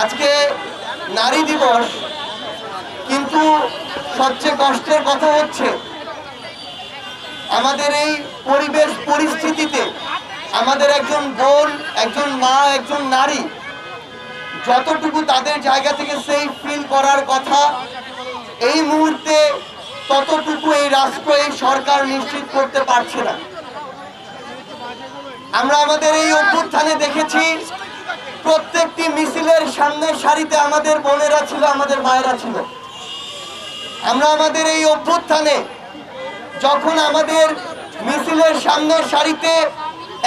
আজকে নারী দিবস, কিন্তু সবচেয়ে কষ্টের কথা হচ্ছে আমাদের এই পরিবেশ পরিস্থিতিতে আমাদের একজন বোন, একজন মা, একজন নারী যতটুকু তাদের জায়গা থেকে সেফ ফিল করার কথা এই মুহূর্তে ততটুকু এই রাষ্ট্র, এই সরকার নিশ্চিত করতে পারছে না। আমরা আমাদের এই অভ্যুত্থানে দেখেছি প্রত্যেকটি মিছিলের সামনের সারিতে আমাদের বোনেরা ছিল, আমাদের মায়েরা ছিল। আমরা আমাদের এই অভ্যুত্থানে যখন আমাদের মিছিলের সামনের সারিতে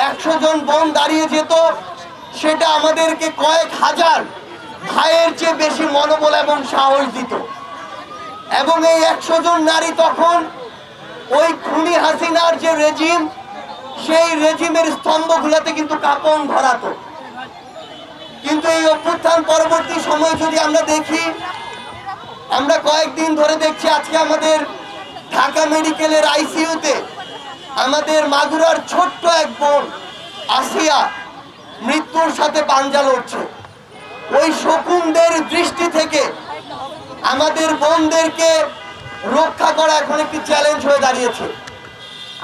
100 জন বোন দাঁড়িয়ে যেত, সেটা আমাদেরকে কয়েক হাজার ভাইয়ের চেয়ে বেশি মনোবল এবং সাহস দিত। এবং এই 100 জন নারী তখন ওই খুনি হাসিনার যে রেজিম, সেই রেজিমের স্তম্ভগুলোতে কিন্তু কাঁপন ধরাতো। কিন্তু এই অভ্যুত্থান পরবর্তী সময় যদি আমরা দেখি, আমরা কয়েকদিন ধরে দেখছি আজকে আমাদের ঢাকা মেডিকেলের আইসিইউতে আমাদের মাগুরার ছোট্ট এক বোন আসিয়া মৃত্যুর সাথে পাঞ্জা লড়ছে। ওই শকুনদের দৃষ্টি থেকে আমাদের বোনদেরকে রক্ষা করা এখন একটি চ্যালেঞ্জ হয়ে দাঁড়িয়েছে।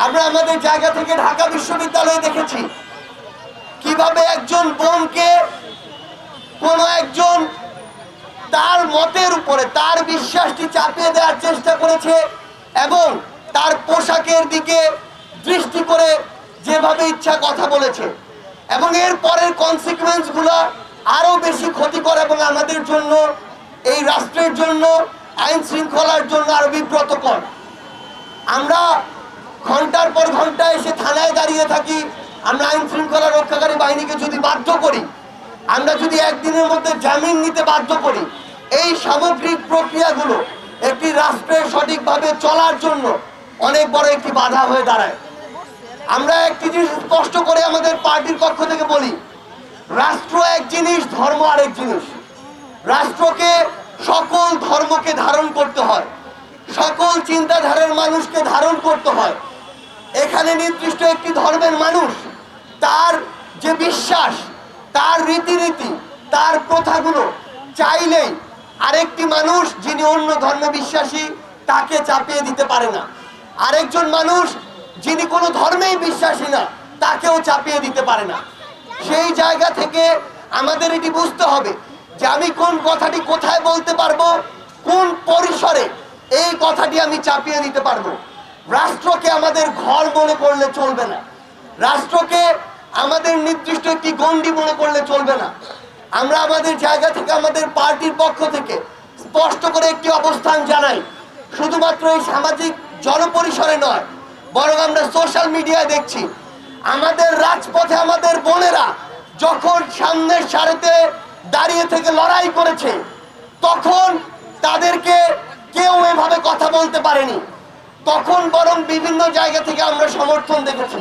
আমরা আমাদের জায়গা থেকে ঢাকা বিশ্ববিদ্যালয়ে দেখেছি কিভাবে একজন বোনকে কোন একজন তার মতের উপরে তার বিশ্বাসটি চাপিয়ে দেওয়ার চেষ্টা করেছে এবং তার পোশাকের দিকে দৃষ্টি করে যেভাবে ইচ্ছা কথা বলেছে। এবং এর পরের কনসিকুয়েন্স গুলো আরো বেশি ক্ষতিকর এবং আমাদের জন্য, এই রাষ্ট্রের জন্য, আইন শৃঙ্খলার জন্য আরো বিব্রতকর। আমরা ঘন্টার পর ঘন্টা এসে থানায় দাঁড়িয়ে থাকি, আমরা আইন শৃঙ্খলা রক্ষাকারী বাহিনীকে যদি বাধ্য করি, আমরা যদি একদিনের মধ্যে জামিন নিতে বাধ্য করি, এই সামগ্রিক প্রক্রিয়াগুলো একটি রাষ্ট্রের সঠিকভাবে চলার জন্য অনেক বড় একটি বাধা হয়ে দাঁড়ায়। আমরা একটি জিনিস স্পষ্ট করে আমাদের পার্টির পক্ষ থেকে বলি, রাষ্ট্র এক জিনিস, ধর্ম আরেক জিনিস। রাষ্ট্রকে সকল ধর্মকে ধারণ করতে হয়, সকল চিন্তাধারার মানুষকে ধারণ করতে হয়। এখানে নির্দিষ্ট একটি ধর্মের মানুষ তার যে বিশ্বাস, তার রীতিনীতি, তার প্রথাগুলো চাইলেই আরেকটি মানুষ যিনি অন্য ধর্মে বিশ্বাসী তাকে চাপিয়ে দিতে পারে না। আরেকজন মানুষ যিনি কোনো ধর্মেই বিশ্বাসী না তাকেও চাপিয়ে দিতে পারে না। সেই জায়গা থেকে আমাদের এটি বুঝতে হবে যে আমি কোন কথাটি কোথায় বলতে পারবো, কোন পরিসরে এই কথাটি আমি চাপিয়ে দিতে পারবো। রাষ্ট্রকে আমাদের ঘর মনে করলে চলবে না, রাষ্ট্রকে আমাদের নির্দিষ্ট একটি গণ্ডি মনে করলে চলবে না। আমরা আমাদের জায়গা থেকে, আমাদের পার্টির পক্ষ থেকে স্পষ্ট করে একটি অবস্থান জানাই, শুধুমাত্র এই সামাজিক জনপরিসরে নয়, বরং আমরা সোশ্যাল মিডিয়ায় দেখছি আমাদের রাজপথে আমাদের বোনেরা যখন সামনের সারিতে দাঁড়িয়ে থেকে লড়াই করেছে, তখন তাদেরকে কেউ এভাবে কথা বলতে পারেনি। তখন বরং বিভিন্ন জায়গা থেকে আমরা সমর্থন দেখেছি।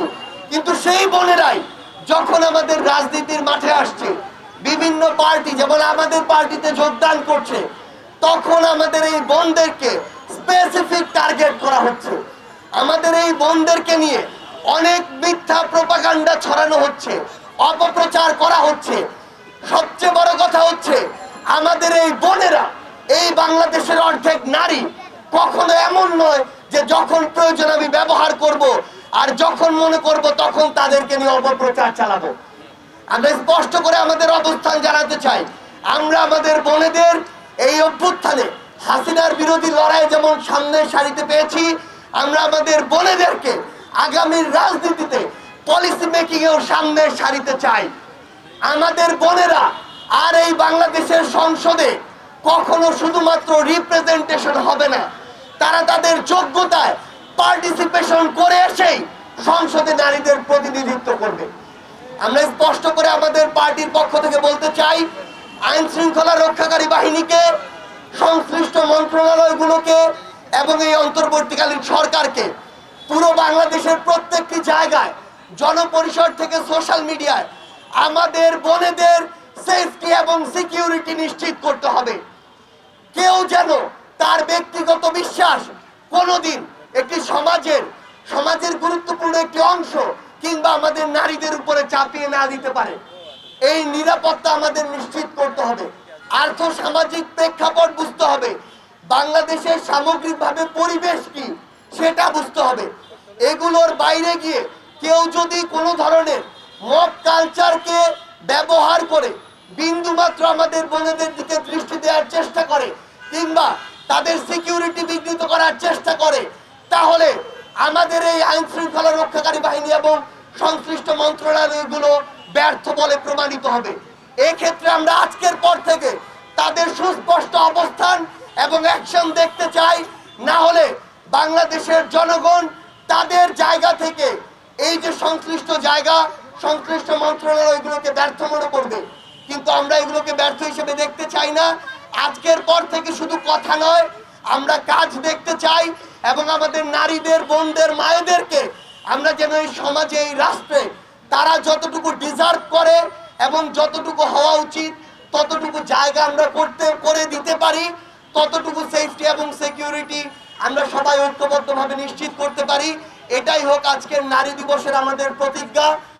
কিন্তু সেই বোনেরাই যখন আমাদের রাজনীতির মাঠে আসছে, বিভিন্ন পার্টি যেমন আমাদের পার্টিতে যোগদান করছে, তখন আমাদের এই বোনদেরকে স্পেসিফিক টার্গেট করা হচ্ছে। আমাদের এই বোনদেরকে নিয়ে অনেক মিথ্যা প্রপাগান্ডা ছড়ানো হচ্ছে, অপপ্রচার করা হচ্ছে। সবচেয়ে বড় কথা হচ্ছে আমাদের এই বোনেরা, এই বাংলাদেশের অর্ধেক নারী, কখনো এমন নয় যে যখন প্রয়োজন আমি ব্যবহার করব আর যখন মনে করব তখন তাদেরকে নিয়ে অপপ্রচার চালাবো। আমরা স্পষ্ট করে আমাদের অবস্থান জানাতে চাই, আমরা আমাদের বোনেদের এই অভ্যুত্থানে হাসিনার বিরোধী লড়াই যেমন সামনের সারিতে পেয়েছি, আমরা আমাদের বোনেদেরকে আগামীর রাজনীতিতে পলিসি মেকিং এও সামনের সারিতে চাই। আমাদের বোনেরা আর এই বাংলাদেশের সংসদে কখনো শুধুমাত্র রিপ্রেজেন্টেশন হবে না, তারা তাদের যোগ্যতায় পার্টিসিপেশন করে এসেই সংসদে নারীদের প্রতিনিধিত্ব করবে। আমরা স্পষ্ট করে আমাদের পার্টির পক্ষ থেকে বলতে চাই, আইন শৃঙ্খলা রক্ষাকারী বাহিনীকে, সংশ্লিষ্ট মন্ত্রণালয়গুলোকে এবং এই অন্তর্বর্তীকালীন সরকারকে পুরো বাংলাদেশের প্রত্যেকটি জায়গায়, জনপরিসর থেকে সোশ্যাল মিডিয়ায় আমাদের বোনেদের সেফটি এবং সিকিউরিটি নিশ্চিত করতে হবে। কেউ যেন তার ব্যক্তিগত বিশ্বাস কোনোদিন একটি সমাজের গুরুত্বপূর্ণ একটি অংশ কিংবা আমাদের নারীদের উপরে চাপিয়ে না দিতে পারে। এই নিরাপত্তা আমাদের নিশ্চিত করতে হবে। আর্থ সামাজিক প্রেক্ষাপট বুঝতে হবে, বাংলাদেশের সামগ্রিকভাবে পরিবেশ কি সেটা বুঝতে হবে। এগুলোর বাইরে গিয়ে কেউ যদি কোনো ধরনের মব কালচারকে ব্যবহার করে বিন্দুমাত্র আমাদের বোনেদের দিকে দৃষ্টি দেওয়ার চেষ্টা করে কিংবা তাদের সিকিউরিটি বিঘ্নিত করার চেষ্টা করে, তাহলে আমাদের এই আইন শৃঙ্খলা রক্ষাকারী বাহিনী এবং সংশ্লিষ্ট মন্ত্রণালয়গুলো ব্যর্থ বলে প্রমাণিত হবে। এক্ষেত্রে আমরা আজকের পর থেকে তাদের সুস্পষ্ট অবস্থান এবং অ্যাকশন দেখতে চাই, না হলে বাংলাদেশের জনগণ তাদের জায়গা থেকে এই যে সংশ্লিষ্ট জায়গা সংশ্লিষ্ট মন্ত্রণালয়গুলোকে ব্যর্থ মনে করবে, কিন্তু আমরা এগুলোকে ব্যর্থ হিসেবে দেখতে চাই না। আজকের পর থেকে শুধু কথা নয়, আমরা কাজ দেখতে চাই এবং আমাদের নারীদের, বোনদের, মায়েদেরকে আমরা যেন এই সমাজে, এই রাষ্ট্রে তারা যতটুকু ডিজার্ভ করে এবং যতটুকু হওয়া উচিত ততটুকু জায়গা আমরা করে দিতে পারি, ততটুকু সেফটি এবং সিকিউরিটি আমরা সবাই ঐক্যবদ্ধভাবে নিশ্চিত করতে পারি। এটাই হোক আজকের নারী দিবসের আমাদের প্রতিজ্ঞা।